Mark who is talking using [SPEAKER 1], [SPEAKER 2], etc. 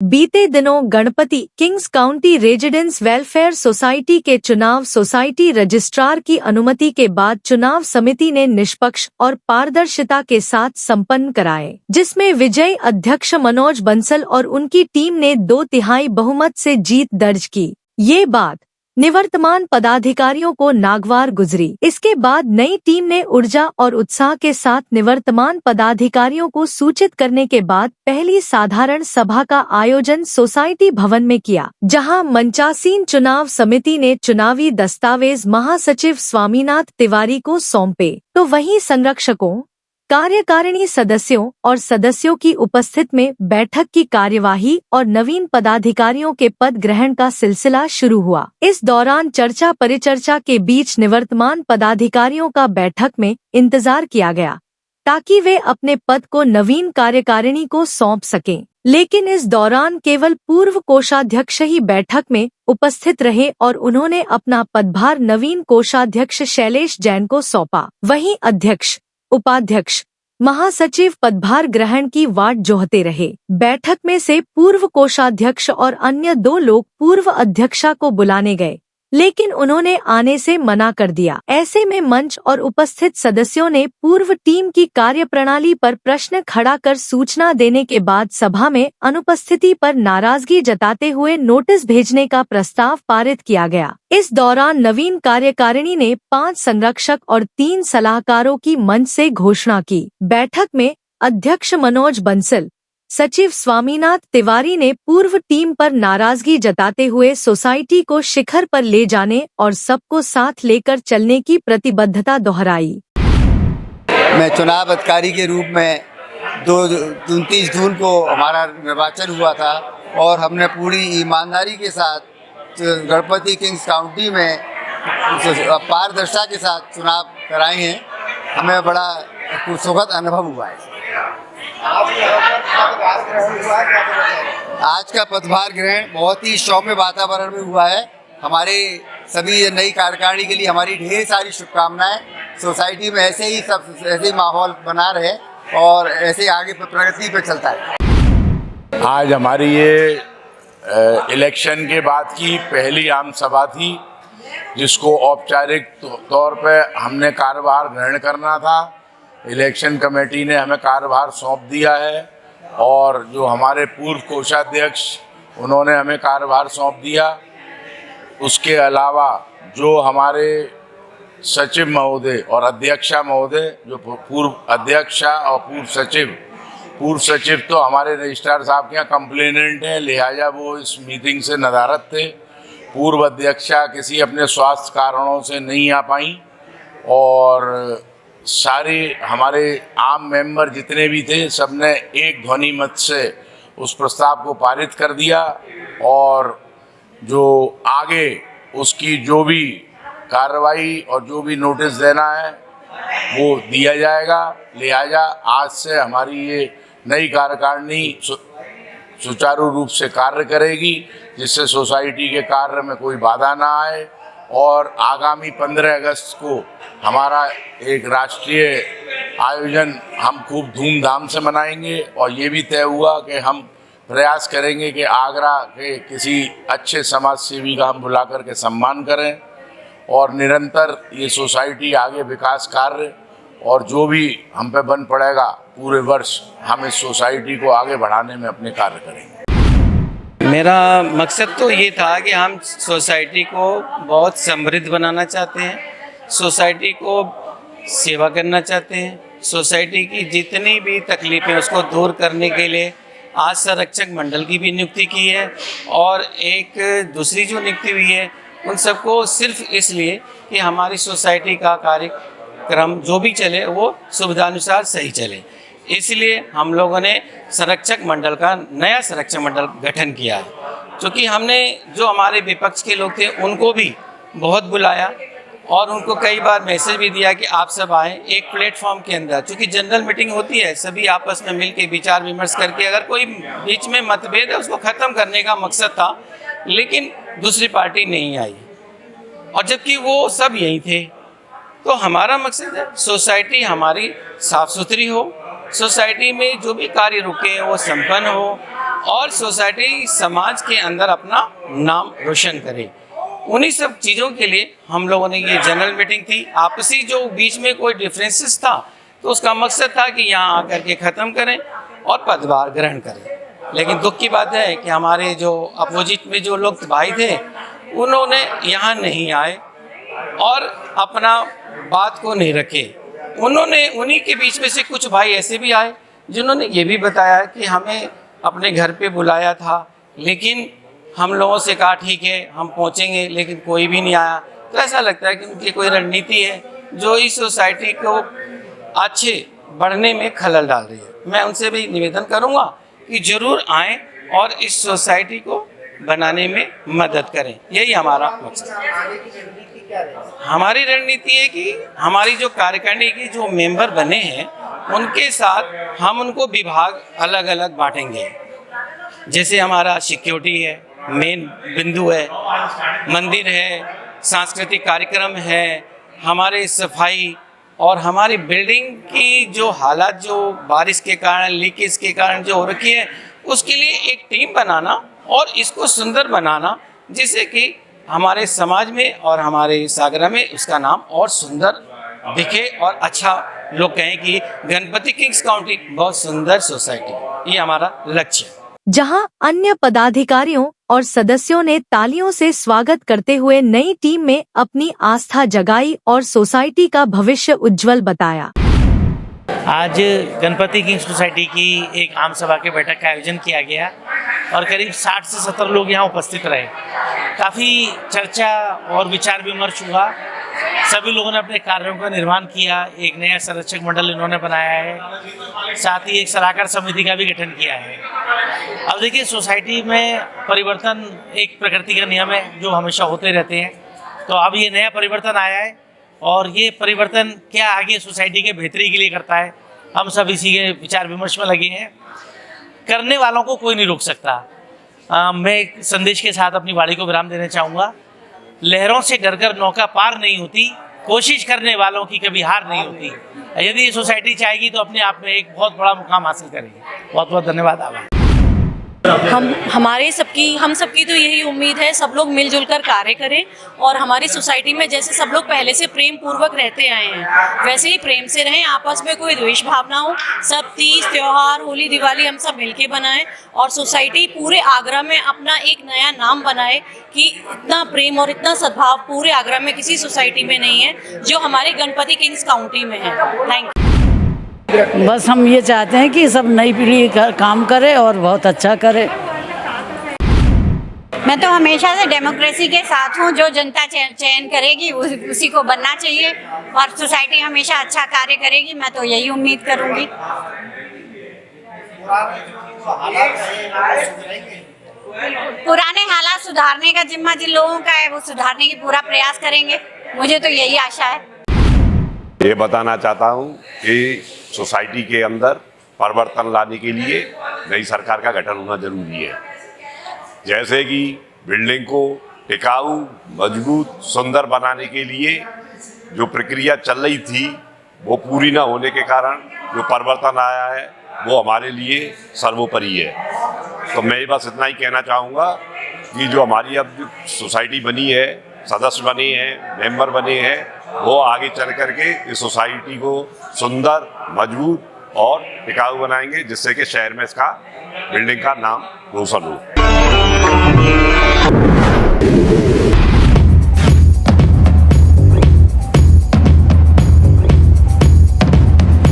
[SPEAKER 1] बीते दिनों Ganpati Kings county residence welfare society के चुनाव सोसाइटी रजिस्ट्रार की अनुमति के बाद चुनाव समिति ने निष्पक्ष और पारदर्शिता के साथ संपन्न कराए, जिसमें विजयी अध्यक्ष मनोज बंसल और उनकी टीम ने 2/3 बहुमत से जीत दर्ज की। ये बात निवर्तमान पदाधिकारियों को नागवार गुजरी। इसके बाद नई टीम ने ऊर्जा और उत्साह के साथ निवर्तमान पदाधिकारियों को सूचित करने के बाद पहली साधारण सभा का आयोजन सोसाइटी भवन में किया, जहां मंचासीन चुनाव समिति ने चुनावी दस्तावेज महासचिव स्वामीनाथ तिवारी को सौंपे, तो वहीं संरक्षकों, कार्यकारिणी सदस्यों और सदस्यों की उपस्थित में बैठक की कार्यवाही और नवीन पदाधिकारियों के पद ग्रहण का सिलसिला शुरू हुआ। इस दौरान चर्चा परिचर्चा के बीच निवर्तमान पदाधिकारियों का बैठक में इंतजार किया गया ताकि वे अपने पद को नवीन कार्यकारिणी को सौंप सकें, लेकिन इस दौरान केवल पूर्व कोषाध्यक्ष ही बैठक में उपस्थित रहे और उन्होंने अपना पदभार नवीन कोषाध्यक्ष शैलेश जैन को सौंपा। वहीं अध्यक्ष, उपाध्यक्ष, महासचिव पदभार ग्रहण की वाट जोहते रहे। बैठक में से पूर्व कोषाध्यक्ष और अन्य 2 लोग पूर्व अध्यक्षा को बुलाने गए, लेकिन उन्होंने आने से मना कर दिया। ऐसे में मंच और उपस्थित सदस्यों ने पूर्व टीम की कार्यप्रणाली पर प्रश्न खड़ा कर सूचना देने के बाद सभा में अनुपस्थिति पर नाराजगी जताते हुए नोटिस भेजने का प्रस्ताव पारित किया गया। इस दौरान नवीन कार्यकारिणी ने 5 संरक्षक और 3 सलाहकारों की मंच से घोषणा की। बैठक में अध्यक्ष मनोज बंसल, सचिव स्वामीनाथ तिवारी ने पूर्व टीम पर नाराजगी जताते हुए सोसाइटी को शिखर पर ले जाने और सबको साथ लेकर चलने की प्रतिबद्धता दोहराई।
[SPEAKER 2] मैं चुनाव अधिकारी के रूप में 29 जून को हमारा निर्वाचन हुआ था और हमने पूरी ईमानदारी के साथ गणपति किंग्स काउंटी में पारदर्शिता के साथ चुनाव कराए हैं। हमें बड़ा सुखद अनुभव हुआ है। आज का पदभार ग्रहण बहुत ही सौम्य वातावरण में हुआ है। हमारे सभी नई कार्यकारिणी के लिए हमारी ढेर सारी शुभकामनाएं। सोसाइटी में ऐसे ही माहौल बना रहे और ऐसे आगे प्रगति पे चलता है।
[SPEAKER 3] आज हमारी ये इलेक्शन के बाद की पहली आम सभा थी, जिसको औपचारिक तौर पे हमने कार्यभार ग्रहण करना था। इलेक्शन कमेटी ने हमें कार्यभार सौंप दिया है और जो हमारे पूर्व कोषाध्यक्ष, उन्होंने हमें कार्यभार सौंप दिया। उसके अलावा जो हमारे सचिव महोदय और अध्यक्षा महोदय, जो पूर्व अध्यक्षा और पूर्व सचिव तो हमारे रजिस्ट्रार साहब के यहाँ कंप्लेनेंट हैं, लिहाजा वो इस मीटिंग से नदारद थे। पूर्व अध्यक्षा किसी अपने स्वास्थ्य कारणों से नहीं आ पाई और सारे हमारे आम मेंबर जितने भी थे, सबने एक ध्वनि मत से उस प्रस्ताव को पारित कर दिया और जो आगे उसकी जो भी कार्रवाई और जो भी नोटिस देना है वो दिया जाएगा। लिहाजा आज से हमारी ये नई कार्यकारिणी सुचारू रूप से कार्य करेगी, जिससे सोसाइटी के कार्य में कोई बाधा ना आए और आगामी 15 अगस्त को हमारा एक राष्ट्रीय आयोजन हम खूब धूमधाम से मनाएंगे और ये भी तय हुआ कि हम प्रयास करेंगे कि आगरा के किसी अच्छे समाज सेवी का हम बुला कर के सम्मान करें और निरंतर ये सोसाइटी आगे विकास कार्य और जो भी हम पे बन पड़ेगा पूरे वर्ष हम इस सोसाइटी को आगे बढ़ाने में अपने कार्य करेंगे।
[SPEAKER 4] मेरा मकसद तो ये था कि हम सोसाइटी को बहुत समृद्ध बनाना चाहते हैं, सोसाइटी को सेवा करना चाहते हैं, सोसाइटी की जितनी भी तकलीफ़ें उसको दूर करने के लिए आज संरक्षक मंडल की भी नियुक्ति की है और एक दूसरी जो नियुक्ति हुई है उन सबको सिर्फ इसलिए कि हमारी सोसाइटी का कार्यक्रम जो भी चले वो सुविधानुसार सही चले। इसलिए हम लोगों ने संरक्षक मंडल का नया संरक्षक मंडल गठन किया है, क्योंकि हमने जो हमारे विपक्ष के लोग थे उनको भी बहुत बुलाया और उनको कई बार मैसेज भी दिया कि आप सब आएँ एक प्लेटफॉर्म के अंदर, क्योंकि जनरल मीटिंग होती है, सभी आपस में मिल के विचार विमर्श करके अगर कोई बीच में मतभेद है उसको ख़त्म करने का मकसद था, लेकिन दूसरी पार्टी नहीं आई और जबकि वो सब यहीं थे। तो हमारा मकसद है सोसाइटी हमारी साफ़ सुथरी हो, सोसाइटी में जो भी कार्य रुके हैं वो संपन्न हो, और सोसाइटी समाज के अंदर अपना नाम रोशन करे। उन्हीं सब चीज़ों के लिए हम लोगों ने ये जनरल मीटिंग थी। आपसी जो बीच में कोई डिफरेंसेस था तो उसका मकसद था कि यहाँ आकर के ख़त्म करें और पदभार ग्रहण करें। लेकिन दुख की बात है कि हमारे जो अपोजिट में जो लोग भाई थे उन्होंने यहाँ नहीं आए और अपना बात को नहीं रखे। उन्हीं के बीच में से कुछ भाई ऐसे भी आए जिन्होंने ये भी बताया कि हमें अपने घर पे बुलाया था, लेकिन हम लोगों से कहा ठीक है हम पहुँचेंगे, लेकिन कोई भी नहीं आया। तो ऐसा लगता है कि उनकी कोई रणनीति है जो इस सोसाइटी को अच्छे बढ़ने में खलल डाल रही है। मैं उनसे भी निवेदन करूंगा कि जरूर आएं और इस सोसाइटी को बनाने में मदद करें। यही हमारा मकसद है। हमारी रणनीति है कि हमारी जो कार्यकारिणी के जो मेंबर बने हैं उनके साथ हम उनको विभाग अलग अलग बांटेंगे। जैसे हमारा सिक्योरिटी है, मेन बिंदु है, मंदिर है, सांस्कृतिक कार्यक्रम है, हमारे सफाई और हमारी बिल्डिंग की जो हालात जो बारिश के कारण लीकेज के कारण जो हो रखी है उसके लिए एक टीम बनाना और इसको सुंदर बनाना, जिससे कि हमारे समाज में और हमारे सागरा में उसका नाम और सुंदर दिखे और अच्छा लोग कहें कि गणपति किंग्स काउंटी बहुत सुंदर सोसाइटी। ये हमारा लक्ष्य है।
[SPEAKER 1] जहां अन्य पदाधिकारियों और सदस्यों ने तालियों से स्वागत करते हुए नई टीम में अपनी आस्था जगाई और सोसाइटी का भविष्य उज्जवल बताया।
[SPEAKER 5] आज गणपति किंग्स सोसाइटी की एक आम सभा के बैठक का आयोजन किया गया और करीब 60 से 70 लोग यहाँ उपस्थित रहे। काफ़ी चर्चा और विचार विमर्श हुआ। सभी लोगों ने अपने कार्यों का निर्माण किया। एक नया संरक्षक मंडल इन्होंने बनाया है, साथ ही एक सलाहकार समिति का भी गठन किया है। अब देखिए, सोसाइटी में परिवर्तन एक प्रकृति का नियम है जो हमेशा होते रहते हैं। तो अब ये नया परिवर्तन आया है और ये परिवर्तन क्या आगे सोसाइटी के बेहतरी के लिए करता है, हम सब इसी के विचार विमर्श में लगे हैं। करने वालों को कोई नहीं रोक सकता। मैं एक संदेश के साथ अपनी वाणी को विराम देना चाहूँगा। लहरों से डरकर नौका पार नहीं होती, कोशिश करने वालों की कभी हार नहीं होती। यदि ये सोसाइटी चाहेगी तो अपने आप में एक बहुत बड़ा मुकाम हासिल करेगी। बहुत बहुत धन्यवाद। आभार।
[SPEAKER 6] हम सबकी तो यही उम्मीद है, सब लोग मिलजुल कर कार्य करें और हमारी सोसाइटी में जैसे सब लोग पहले से प्रेम पूर्वक रहते आए हैं वैसे ही प्रेम से रहें, आपस में कोई द्वेष भाव ना हो। सब तीज त्योहार, होली, दिवाली हम सब मिलके बनाएं और सोसाइटी पूरे आगरा में अपना एक नया नाम बनाए कि इतना प्रेम और इतना सद्भाव पूरे आगरा में किसी सोसाइटी में नहीं है जो हमारे गणपति किंग्स काउंटी में है। Thank you.
[SPEAKER 7] बस हम ये चाहते हैं कि सब नई पीढ़ी काम करे और बहुत अच्छा करे।
[SPEAKER 8] मैं तो हमेशा से डेमोक्रेसी के साथ हूँ। जो जनता चयन करेगी उसी को बनना चाहिए और सोसाइटी हमेशा अच्छा कार्य करेगी। मैं तो यही उम्मीद करूँगी। पुराने हालात सुधारने का जिम्मा जिन लोगों का है वो सुधारने की पूरा प्रयास करेंगे। मुझे तो यही आशा है।
[SPEAKER 9] ये बताना चाहता हूँ कि सोसाइटी के अंदर परिवर्तन लाने के लिए नई सरकार का गठन होना जरूरी है। जैसे कि बिल्डिंग को टिकाऊ, मजबूत, सुंदर बनाने के लिए जो प्रक्रिया चल रही थी वो पूरी ना होने के कारण जो परिवर्तन आया है वो हमारे लिए सर्वोपरि है। तो मैं बस इतना ही कहना चाहूँगा कि जो हमारी अब जो सोसाइटी बनी है, सदस्य बने हैं, मेंबर बने हैं, वो आगे चल करके इस सोसाइटी को सुंदर, मजबूत और टिकाऊ बनाएंगे, जिससे कि शहर में इसका बिल्डिंग का नाम रोशन हो।